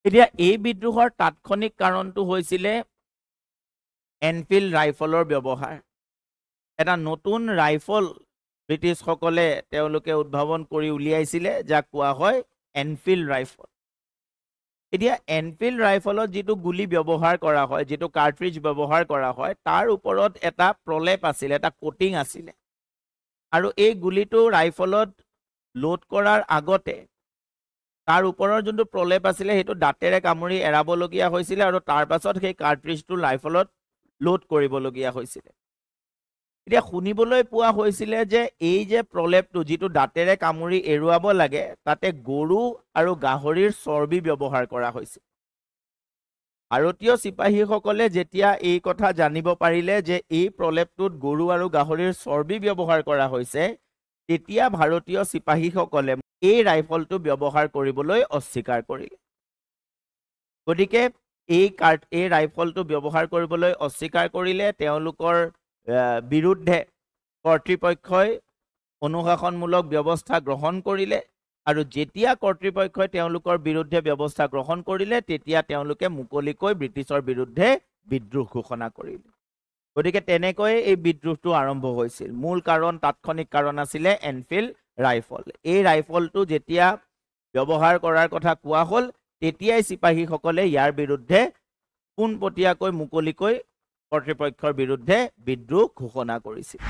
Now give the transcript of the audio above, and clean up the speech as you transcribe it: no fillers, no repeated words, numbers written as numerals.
এতিয়া এই বিদ্ৰোহৰ তাৎক্ষণিক কাৰণটো হৈছিলে এনফিল্ড ৰাইফলৰ ব্যৱহাৰ। এটা নতুন ৰাইফল ব্ৰিটিছসকলে তেওঁলোকে উদ্ভাৱন কৰি উলিয়াইছিলে, যাক কোৱা হয় এনফিল্ড ৰাইফল। এতিয়া এনফিল্ড ৰাইফলত যিটো গুলি ব্যৱহাৰ কৰা হয়, যিটো কাৰ্ট্ৰিজ ব্যৱহাৰ কৰা হয়, তাৰ ওপৰত এটা প্ৰলেপ আছিলে, এটা কোটিং আছিলে। আৰু এই গুলিটো ৰাইফলত লোড কৰাৰ আগতে তাৰ ওপৰৰ যোনটো প্ৰলেপ আছিলে সেইটো দাঁতেৰে কামুৰি এৰাবলগীয়া হৈছিলে, আৰু তাৰ পাছত সেই কাৰ্ট্ৰিজটো ৰাইফলত লোড কৰিবলগীয়া হৈছিলে। এতিয়া শুনিবলৈ পোৱা হৈছিলে যে এই যে প্ৰলেপটো যিটো দাঁতেৰে কামুৰি এৰুৱাব লাগে, তাতে গৰু আৰু গাহৰিৰ চৰ্বি ব্যৱহাৰ কৰা হৈছিল। ভাৰতীয় চিপাহীসকলে যেতিয়া এই কথা জানিব পাৰিলে যে এই প্ৰলেপটোত গৰু আৰু গাহৰিৰ চৰ্বি ব্যৱহাৰ কৰা হৈছে, তেতিয়া ভাৰতীয় চিপাহীসকলে এই ৰাইফলটো ব্যৱহাৰ কৰিবলৈ অস্বীকাৰ কৰিলে। গতিকে এই ৰাইফলটো ব্যৱহাৰ কৰিবলৈ অস্বীকাৰ কৰিলে। তেওঁলোকৰ বিৰুদ্ধে কৰ্তৃপক্ষই অনুশাসনমূলক ব্যৱস্থা গ্ৰহণ কৰিলে, আৰু যেতিয়া কৰ্তৃপক্ষই তেওঁলোকৰ বিৰুদ্ধে ব্যৱস্থা গ্ৰহণ কৰিলে, তেতিয়া তেওঁলোকে মুকলিকৈ ব্ৰিটিছৰ বিৰুদ্ধে বিদ্ৰোহ ঘোষণা কৰিলে। গতিকে তেনেকৈ এই বিদ্ৰোহটো আৰম্ভ হৈছিল। মূল কাৰণ, তাৎক্ষণিক কাৰণ আছিলে এনফিল্ড ৰাইফল। এই ৰাইফলটো যেতিয়া ব্যৱহাৰ কৰাৰ কথা কোৱা হ'ল, তেতিয়াই চিপাহীসকলে ইয়াৰ বিৰুদ্ধে পোনপটীয়াকৈ মুকলিকৈ কৰ্তৃপক্ষৰ বিৰুদ্ধে বিদ্ৰোহ ঘোষণা কৰিছিল।